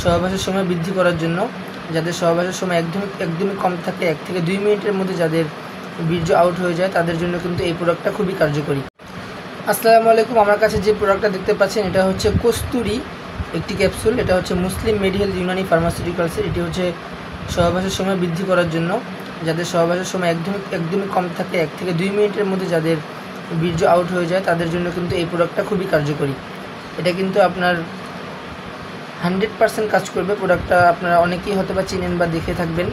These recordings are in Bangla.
সহবাসের সময় বৃদ্ধি করার জন্য, যাদের সহবাসের সময় একদমই কম থাকে, 1 থেকে 2 মিনিটের মধ্যে যাদের বীর্য আউট হয়ে যায় তাদের জন্য কিন্তু এই প্রোডাক্টটা খুবই কার্যকরী। আসসালামু আলাইকুম। আমার কাছে যে প্রোডাক্টটা দেখতে পাচ্ছেন এটা হচ্ছে কস্তুরী একটি ক্যাপসুল। এটা হচ্ছে মুসলিম মেডিহেলথ ইউনানি ফার্মাসিউটিক্যালসের। এটি হচ্ছে সহবাসের সময় বৃদ্ধি করার জন্য, যাদের সহবাসের সময় একদমই কম থাকে, 1 থেকে 2 মিনিটের মধ্যে যাদের বীর্য আউট হয়ে যায় তাদের জন্য কিন্তু এই প্রোডাক্টটা খুবই কার্যকরী। এটা কিন্তু আপনার 100% কাজ করবে। প্রোডাক্টটা আপনারা অনেকেই হয়তো বা চিনেন বা দেখে থাকবেন।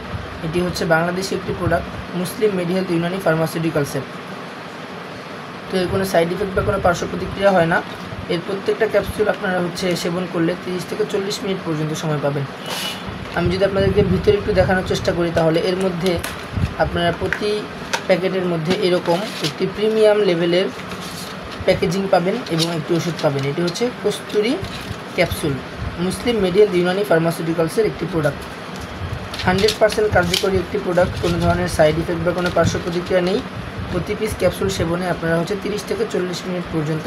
এটি হচ্ছে বাংলাদেশি একটি প্রোডাক্ট, মুসলিম মেডিহেলথ ইউনানি ফার্মাসিউটিক্যালসের। তো এর কোনো সাইড ইফেক্ট বা কোনো পার্শ্ব প্রতিক্রিয়া হয় না। এর প্রত্যেকটা ক্যাপসুল আপনারা সেবন করলে 30 থেকে 40 মিনিট পর্যন্ত সময় পাবেন। আমি যদি আপনাদেরকে ভিতরে একটু দেখানোর চেষ্টা করি তাহলে এর মধ্যে আপনারা প্রতি প্যাকেটের মধ্যে এরকম একটি প্রিমিয়াম লেভেলের প্যাকেজিং পাবেন এবং একটি ওষুধ পাবেন। এটি হচ্ছে কস্তুরী ক্যাপসুল, মুসলিম মেডিহেলথ ইউনানি ফার্মাসিউটিক্যালসের একটি প্রোডাক্ট। 100% কার্যকরী একটি প্রোডাক্ট। কোনো ধরনের সাইড ইফেক্ট বা কোনো পার্শ্ব প্রতিক্রিয়া নেই। প্রতি পিস ক্যাপসুল সেবনে আপনারা 30 থেকে 40 মিনিট পর্যন্ত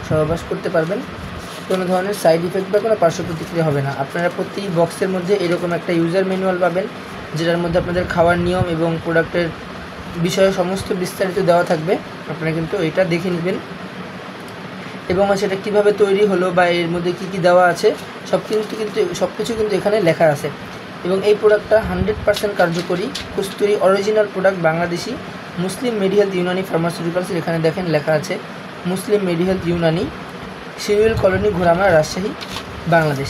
সহবাস করতে পারবেন। কোনো ধরনের সাইড ইফেক্ট বা কোনো পার্শ্ব প্রতিক্রিয়া হবে না। আপনারা প্রতি বক্সের মধ্যে এরকম একটা ইউজার ম্যানুয়াল পাবেন, যেটার মধ্যে আপনাদের খাওয়ার নিয়ম এবং প্রোডাক্টের বিষয়ে সমস্ত বিস্তারিত দেওয়া থাকবে। আপনারা কিন্তু এটা দেখে নেবেন এবং সেটা কীভাবে তৈরি হলো বা এর মধ্যে কী কী দেওয়া আছে সব কিছু কিন্তু এখানে লেখা আছে। এবং এই প্রোডাক্টটা 100% কার্যকরী, কস্তুরী অরিজিনাল প্রোডাক্ট, বাংলাদেশি, মুসলিম মেডিহেলথ ইউনানি ফার্মাসিউটিক্যালসের। এখানে দেখেন লেখা আছে মুসলিম মেডিহেলথ ইউনানি, শিরুইল কলোনি, ঘোড়ামারা, রাজশাহী, বাংলাদেশ।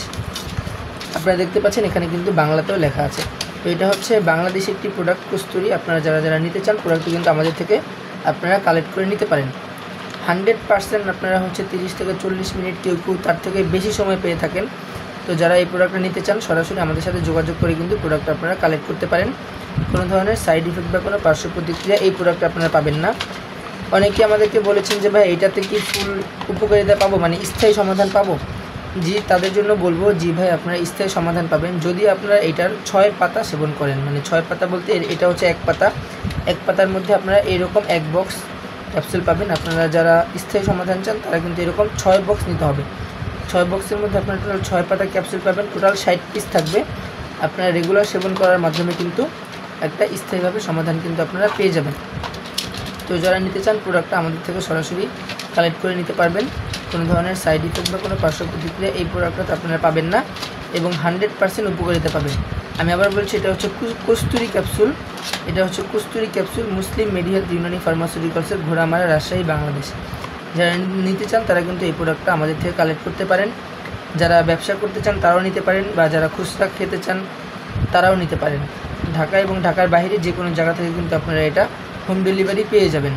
আপনারা দেখতে পাচ্ছেন এখানে কিন্তু বাংলাতেও লেখা আছে। তো এটা হচ্ছে বাংলাদেশি একটি প্রোডাক্ট কস্তুরী। আপনারা যারা নিতে চান প্রোডাক্টটি কিন্তু আমাদের থেকে আপনারা কালেক্ট করে নিতে পারেন। 100% আপনারা 30 থেকে 40 মিনিট, কেউ তার থেকে বেশি সময় পেয়ে থাকেন। তো যারা এই প্রোডাক্টটা নিতে চান সরাসরি আমাদের সাথে যোগাযোগ করে কিন্তু প্রোডাক্টটা আপনারা কালেক্ট করতে পারেন। কোনো ধরনের সাইড ইফেক্ট বা কোনো পার্শ্ব প্রতিক্রিয়া এই প্রোডাক্টটা আপনারা পাবেন না। অনেকে আমাদেরকে বলেছেন যে ভাই এইটাতে কি ফুল উপকারিতা পাবো, মানে স্থায়ী সমাধান পাবো? জি, তাদের জন্য বলবো জি ভাই, আপনারা স্থায়ী সমাধান পাবেন যদি আপনারা এটার 6 পাতা সেবন করেন। মানে 6 পাতা বলতে এটা হচ্ছে 1 পাতা। 1 পাতার মধ্যে আপনারা এরকম 1 বক্স ক্যাপসুল পাবেন। আপনারা যারা স্থায়ী সমাধান চান তারা কিন্তু এরকম 6 বক্স নিতে হবে। 6 বক্সের মধ্যে আপনারা টোটাল 6 পাতা ক্যাপসুল পাবেন। টোটাল 60 পিস থাকবে। আপনারা রেগুলার সেবন করার মাধ্যমে কিন্তু একটা স্থায়ীভাবে সমাধান কিন্তু আপনারা পেয়ে যাবেন। তো যারা নিতে চান প্রোডাক্টটা আমাদের থেকে সরাসরি কালেক্ট করে নিতে পারবেন। কোনো ধরনের সাইড ইফেক্ট বা কোনো পার্শ্ব প্রতিক্রিয়া এই প্রোডাক্টটা আপনারা পাবেন না এবং 100% উপকারিতা পাবেন। আমি আবার বলছি, এটা হচ্ছে কস্তুরী ক্যাপসুল। এটা হচ্ছে কস্তুরী ক্যাপসুল, মুসলিম মেডিহেলথ ইউনানি ফার্মাসিউটিক্যালসের, ঘোড়ামারা, রাজশাহী, বাংলাদেশ। যারা নিতে চান তারা কিন্তু এই প্রোডাক্টটা আমাদের থেকে কালেক্ট করতে পারেন। যারা ব্যবসা করতে চান তারাও নিতে পারেন, বা যারা খুচরা খেতে চান তারাও নিতে পারেন। ঢাকা এবং ঢাকার বাইরে যে কোনো জায়গা থেকে কিন্তু আপনারা এটা হোম ডেলিভারি পেয়ে যাবেন।